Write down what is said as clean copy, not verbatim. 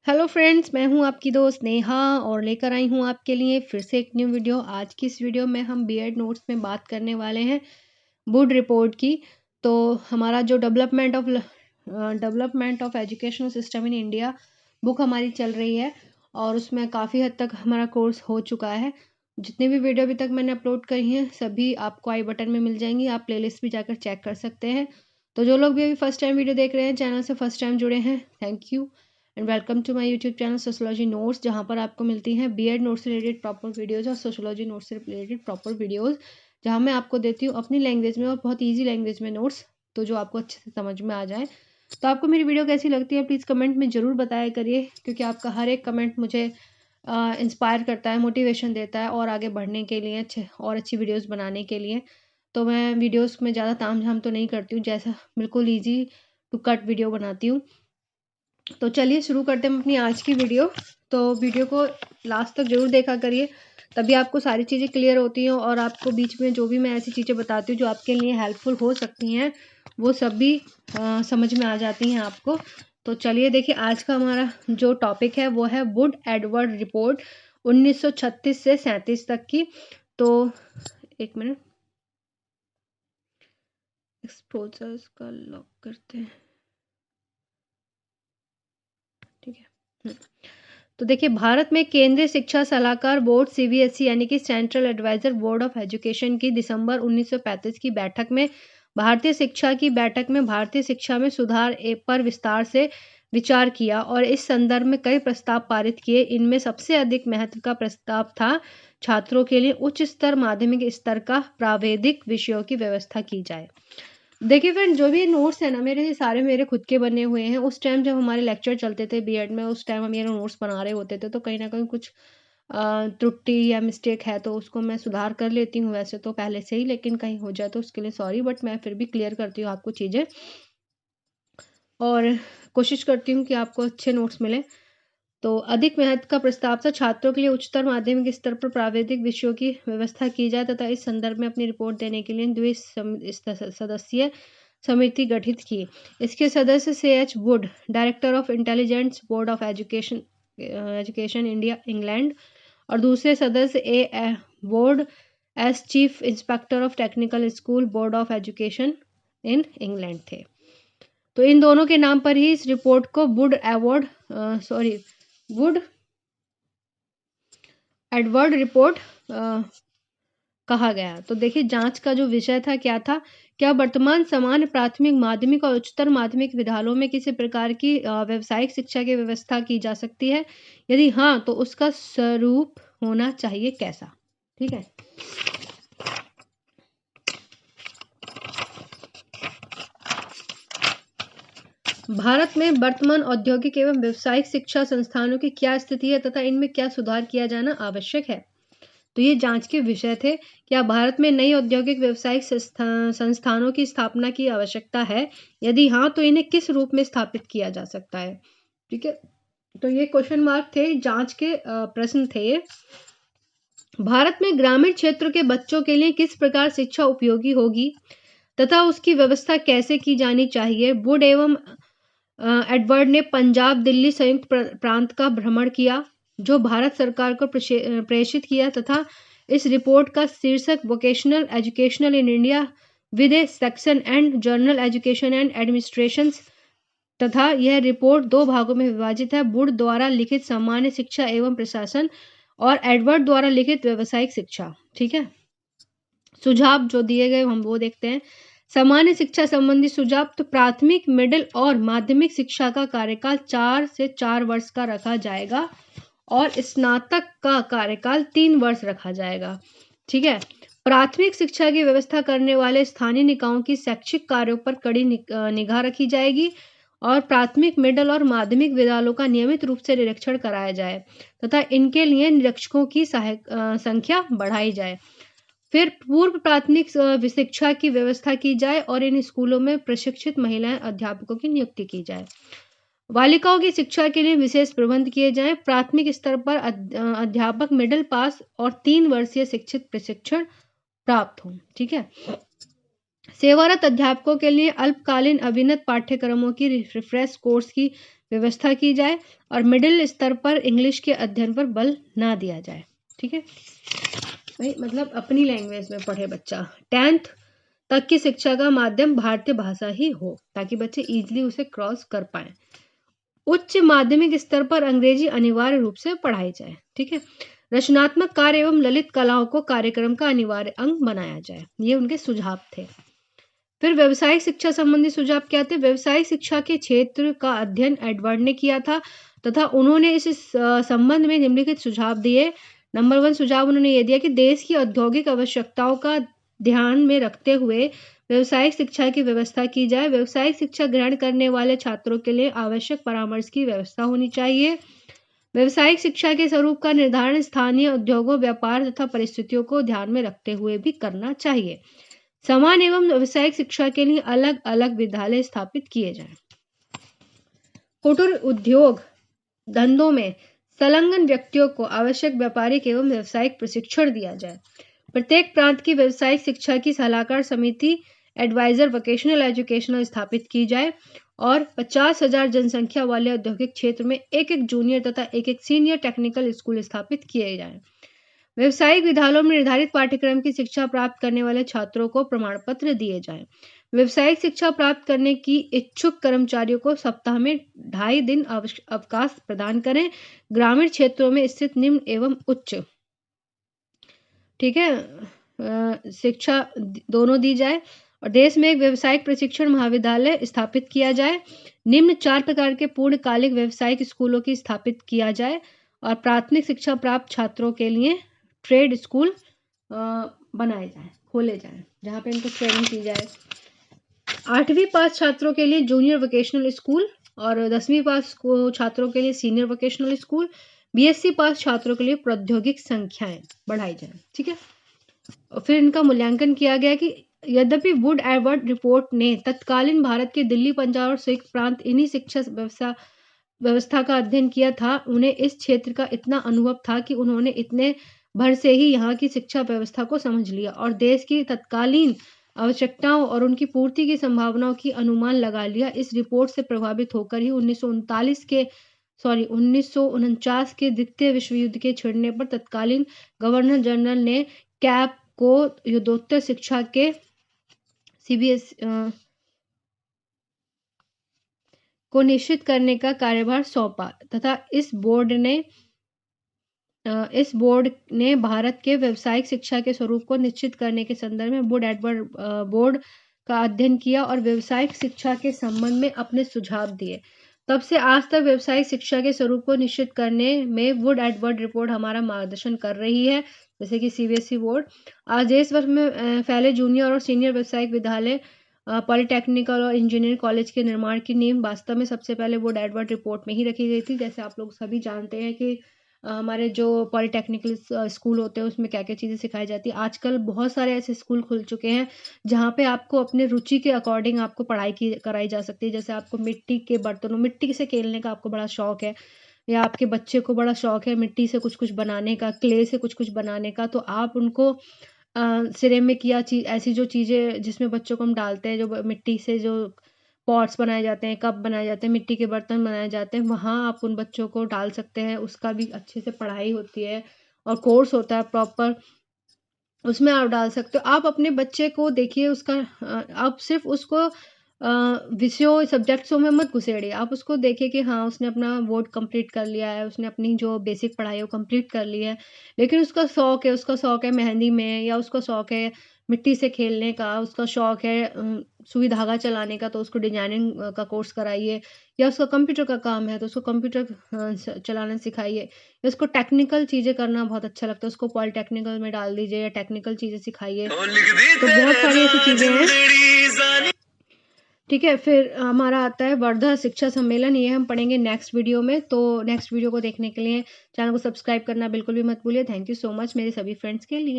Hello friends, मैं हूं आपकी दोस्त नेहा और लेकर आई हूं आपके लिए फिर से एक न्यू वीडियो। आज की इस वीडियो में हम बीएड नोट्स में बात करने वाले हैं वुड रिपोर्ट की। तो हमारा जो development of educational system in India book हमारी चल रही है और उसमें काफ़ी हद तक हमारा कोर्स हो चुका है। जितनी भी वीडियो अभी तक मैंने अपलोड करी हैं सभी आपको आई बटन में मिल जाएंगी, आप प्लेलिस्ट भी जाकर चेक कर सकते हैं। तो जो लोग भी अभी फर्स्ट टाइम वीडियो देख रहे हैं, चैनल से फर्स्ट टाइम जुड़े हैं, thank you and welcome to my YouTube channel sociology notes, जहां पर आपको मिलती हैं बीएड नोट्स से रिलेटेड प्रॉपर वीडियोज़ और सोशियोलॉजी नोट्स से रिलेटेड प्रॉपर वीडियोज़, जहां मैं आपको देती हूँ अपनी लैंग्वेज में और बहुत ईजी लैंग्वेज में नोट्स, तो जो आपको अच्छे से समझ में आ जाए। तो आपको मेरी वीडियो कैसी लगती है प्लीज़ कमेंट में ज़रूर बताया करिए, क्योंकि आपका हर एक कमेंट मुझे इंस्पायर करता है, मोटिवेशन देता है और आगे बढ़ने के लिए अच्छी वीडियोज़ बनाने के लिए। तो मैं वीडियोज़ में ज़्यादा ताम झाम तो नहीं करती हूँ, जैसा बिल्कुल ईजी टू कट वीडियो बनाती हूँ। तो चलिए शुरू करते हैं अपनी आज की वीडियो। तो वीडियो को लास्ट तक ज़रूर देखा करिए, तभी आपको सारी चीज़ें क्लियर होती हैं और आपको बीच में जो भी मैं ऐसी चीज़ें बताती हूँ जो आपके लिए हेल्पफुल हो सकती हैं वो सब भी समझ में आ जाती हैं आपको। तो चलिए देखिए, आज का हमारा जो टॉपिक है वो है वुड एडवर्ड रिपोर्ट 1936 से 37 तक की। तो एक मिनट, एक्सपोजर्स का लॉक करते हैं, ठीक है। तो देखिए, भारत में केंद्रीय शिक्षा सलाहकार बोर्ड सीबीएसई यानी कि central advisor board of education की दिसंबर 1935 की बैठक में भारतीय शिक्षा में सुधार पर विस्तार से विचार किया और इस संदर्भ में कई प्रस्ताव पारित किए। इनमें सबसे अधिक महत्व का प्रस्ताव था छात्रों के लिए उच्च स्तर माध्यमिक स्तर का प्राविधिक विषयों की व्यवस्था की जाए। देखिए फ्रेंड, जो भी नोट्स है ना मेरे, ये सारे मेरे खुद के बने हुए हैं। उस टाइम जब हमारे लेक्चर चलते थे बीएड में, उस टाइम हम ये नोट्स बना रहे होते थे, तो कहीं ना कहीं कुछ त्रुटि या मिस्टेक है तो उसको मैं सुधार कर लेती हूँ वैसे तो पहले से ही, लेकिन कहीं हो जाए तो उसके लिए सॉरी, बट मैं फिर भी क्लियर करती हूँ आपको चीज़ें और कोशिश करती हूँ कि आपको अच्छे नोट्स मिले। तो अधिक महत्व का प्रस्ताव था छात्रों के लिए उच्चतर माध्यमिक स्तर पर प्राविधिक विषयों की व्यवस्था की जाए तथा इस संदर्भ में अपनी रिपोर्ट देने के लिए सदस्यीय समिति गठित की। इसके सदस्य से H Wood, director of intelligence board of education India England, और दूसरे सदस्य A Wood as chief inspector of technical school board of education in England थे। तो इन दोनों के नाम पर ही इस रिपोर्ट को वुड एडवर्ड रिपोर्ट कहा गया। तो देखिए, जांच का जो विषय था क्या था, क्या वर्तमान सामान्य प्राथमिक माध्यमिक और उच्चतर माध्यमिक विद्यालयों में किसी प्रकार की व्यावसायिक शिक्षा की व्यवस्था की जा सकती है, यदि हाँ तो उसका स्वरूप होना चाहिए कैसा। ठीक है, भारत में वर्तमान औद्योगिक एवं व्यावसायिक शिक्षा संस्थानों की क्या स्थिति है तथा इनमें क्या सुधार किया जाना आवश्यक है। तो ये जांच के विषय थे, क्या भारत में नई औद्योगिक व्यावसायिक संस्थानों की स्थापना की आवश्यकता है, यदि हाँ तो इन्हें किस रूप में स्थापित किया जा सकता है। ठीक है, तो ये क्वेश्चन मार्क थे, जांच के प्रश्न थे ये। भारत में ग्रामीण क्षेत्र के बच्चों के लिए किस प्रकार शिक्षा उपयोगी होगी तथा उसकी व्यवस्था कैसे की जानी चाहिए। वुड एवं एडवर्ड ने पंजाब दिल्ली संयुक्त प्रांत का भ्रमण किया, जो भारत सरकार को प्रेषित किया तथा इस रिपोर्ट का शीर्षक vocational educational in India with A section and journal education and administration तथा यह रिपोर्ट दो भागों में विभाजित है, वुड द्वारा लिखित सामान्य शिक्षा एवं प्रशासन और एडवर्ड द्वारा लिखित व्यावसायिक शिक्षा। ठीक है, सुझाव जो दिए गए हम वो देखते हैं। सामान्य शिक्षा संबंधी सुझाव, तो प्राथमिक मिडिल और माध्यमिक शिक्षा का कार्यकाल 4 से 4 वर्ष का रखा जाएगा और स्नातक का कार्यकाल 3 वर्ष रखा जाएगा। ठीक है, प्राथमिक शिक्षा की व्यवस्था करने वाले स्थानीय निकायों की शैक्षिक कार्यों पर कड़ी निगाह रखी जाएगी और प्राथमिक मिडिल और माध्यमिक विद्यालयों का नियमित रूप से निरीक्षण कराया जाए तथा इनके लिए निरीक्षकों की संख्या बढ़ाई जाए। फिर पूर्व प्राथमिक शिक्षा की व्यवस्था की जाए और इन स्कूलों में प्रशिक्षित महिलाएं अध्यापकों की नियुक्ति की जाए। बालिकाओं की शिक्षा के लिए विशेष प्रबंध किए जाएं। प्राथमिक स्तर पर अध्यापक मिडिल पास और 3 वर्षीय शिक्षित प्रशिक्षण प्राप्त हो। ठीक है, सेवारत अध्यापकों के लिए अल्पकालीन अभिन्नत पाठ्यक्रमों की रिफ्रेश कोर्स की व्यवस्था की जाए और मिडिल स्तर पर इंग्लिश के अध्ययन पर बल ना दिया जाए। ठीक है भाई, मतलब अपनी लैंग्वेज में पढ़े बच्चा। 10th तक की शिक्षा का माध्यम भारतीय भाषा ही हो ताकि बच्चे इजीली उसे क्रॉस कर पाए। उच्च माध्यमिक स्तर पर अंग्रेजी अनिवार्य रूप से पढ़ाई जाए। ठीक है, रचनात्मक कार्य एवं ललित कलाओं को कार्यक्रम का अनिवार्य अंग बनाया जाए। ये उनके सुझाव थे। फिर व्यवसायिक शिक्षा संबंधी सुझाव क्या थे? व्यवसायिक शिक्षा के क्षेत्र का अध्ययन एडवर्ड ने किया था तथा उन्होंने इस संबंध में निम्नलिखित सुझाव दिए। नंबर 1 सुझाव उन्होंने ये दिया कि देश की औद्योगिक आवश्यकताओं का ध्यान में रखते हुए व्यवसायिक शिक्षा की व्यवस्था की जाए। व्यवसायिक शिक्षा ग्रहण करने वाले छात्रों के लिए आवश्यक परामर्श की व्यवस्था होनी चाहिए। व्यवसायिक शिक्षा के स्वरूप का निर्धारण स्थानीय उद्योगों, व्यापार तथा परिस्थितियों को ध्यान में रखते हुए भी करना चाहिए। समान एवं व्यावसायिक शिक्षा के लिए अलग अलग विद्यालय स्थापित किए जाएं। कुटीर उद्योग धंधों में संलग्न व्यक्तियों को आवश्यक व्यापारिक एवं व्यावसायिक प्रशिक्षण दिया जाए। प्रत्येक प्रांत की व्यावसायिक शिक्षा की सलाहकार समिति एडवाइजर वोकेशनल एजुकेशनल स्थापित की जाए और 50,000 जनसंख्या वाले औद्योगिक क्षेत्र में एक जूनियर तथा एक सीनियर टेक्निकल स्कूल स्थापित किए जाएं। व्यावसायिक विद्यालयों में निर्धारित पाठ्यक्रम की शिक्षा प्राप्त करने वाले छात्रों को प्रमाण पत्र दिए जाएं। व्यावसायिक शिक्षा प्राप्त करने की इच्छुक कर्मचारियों को सप्ताह में 2.5 दिन अवकाश प्रदान करें। ग्रामीण क्षेत्रों में स्थित निम्न एवं उच्च, ठीक है, शिक्षा दोनों दी जाए और देश में एक व्यावसायिक प्रशिक्षण महाविद्यालय स्थापित किया जाए। निम्न 4 प्रकार के पूर्णकालिक व्यावसायिक स्कूलों की स्थापित किया जाए और प्राथमिक शिक्षा प्राप्त छात्रों के लिए ट्रेड स्कूल बनाए जाए, खोले जाए, जहाँ पे इनको ट्रेनिंग की जाए। 8वीं पास छात्रों के लिए जूनियर वोकेशनल स्कूल और 10वीं पास छात्रों के लिए senior vocational school, BSc pass छात्रों के लिए प्रौद्योगिक संख्याएं बढ़ाई जाए। ठीक है, और फिर इनका मूल्यांकन किया गया कि यद्यपि वुड एडवर्ड रिपोर्ट ने तत्कालीन भारत के दिल्ली, पंजाब और संयुक्त प्रांत इन्हीं शिक्षा व्यवस्था का अध्ययन किया था, उन्हें इस क्षेत्र का इतना अनुभव था कि उन्होंने इतने भर से ही यहाँ की शिक्षा व्यवस्था को समझ लिया और देश की तत्कालीन आवश्यकताओं और उनकी पूर्ति की संभावनाओं की अनुमान लगा लिया। इस रिपोर्ट से प्रभावित होकर ही 1949 के द्वितीय विश्व युद्ध के छिड़ने पर तत्कालीन गवर्नर जनरल ने कैप को युद्धोत्तर शिक्षा के सीबीएस को निश्चित करने का कार्यभार सौंपा तथा इस बोर्ड ने भारत के व्यावसायिक शिक्षा के स्वरूप को निश्चित करने के संदर्भ में वुड एडवर्ड बोर्ड का अध्ययन किया और व्यावसायिक शिक्षा के संबंध में अपने सुझाव दिए। तब से आज तक व्यावसायिक शिक्षा के स्वरूप को निश्चित करने में वुड एडवर्ड रिपोर्ट हमारा मार्गदर्शन कर रही है। जैसे कि सीबीएसई बोर्ड आज देश भर में फैले जूनियर और सीनियर व्यावसायिक विद्यालय, पॉलिटेक्निकल और इंजीनियरिंग कॉलेज के निर्माण की नींव वास्तव में सबसे पहले वुड एडवर्ड रिपोर्ट में ही रखी गई थी। जैसे आप लोग सभी जानते हैं कि हमारे जो पॉलिटेक्निकल स्कूल होते हैं उसमें क्या क्या चीज़ें सिखाई जाती है। आजकल बहुत सारे ऐसे स्कूल खुल चुके हैं जहाँ पे आपको अपने रुचि के अकॉर्डिंग आपको पढ़ाई कराई जा सकती है। जैसे आपको मिट्टी के बर्तनों, मिट्टी से खेलने का आपको बड़ा शौक है या आपके बच्चे को बड़ा शौक है मिट्टी से कुछ कुछ बनाने का, क्ले से कुछ कुछ बनाने का, तो आप उनको सिरेमिक या ऐसी जो चीज़ें जिसमें बच्चों को हम डालते हैं, जो मिट्टी से जो पॉट्स बनाए जाते हैं, कप बनाए जाते हैं, मिट्टी के बर्तन बनाए जाते हैं, वहाँ आप उन बच्चों को डाल सकते हैं। उसका भी अच्छे से पढ़ाई होती है और कोर्स होता है प्रॉपर, उसमें आप डाल सकते हो। आप अपने बच्चे को देखिए, उसका आप सिर्फ उसको विषयों सब्जेक्ट्सों में मत घुसेड़िए। आप उसको देखिए कि हाँ उसने अपना बोर्ड कंप्लीट कर लिया है, उसने अपनी जो बेसिक पढ़ाई है वो कंप्लीट कर ली है, लेकिन उसका शौक है मेहंदी में, या उसका शौक है मिट्टी से खेलने का, उसका शौक है सुई धागा चलाने का, तो उसको डिजाइनिंग का कोर्स कराइए। या उसका कंप्यूटर का काम है तो उसको कंप्यूटर चलाना सिखाइए। या उसको टेक्निकल चीज़ें करना बहुत अच्छा लगता है, उसको पॉलिटेक्निकल में डाल दीजिए या टेक्निकल चीज़ें सिखाइए। तो बहुत सारी ऐसी चीज़ें हैं। ठीक है, फिर हमारा आता है वर्धा शिक्षा सम्मेलन, ये हम पढ़ेंगे नेक्स्ट वीडियो में। तो नेक्स्ट वीडियो को देखने के लिए चैनल को सब्सक्राइब करना बिल्कुल भी मत भूलिए। थैंक यू सो मच मेरे सभी फ्रेंड्स के लिए।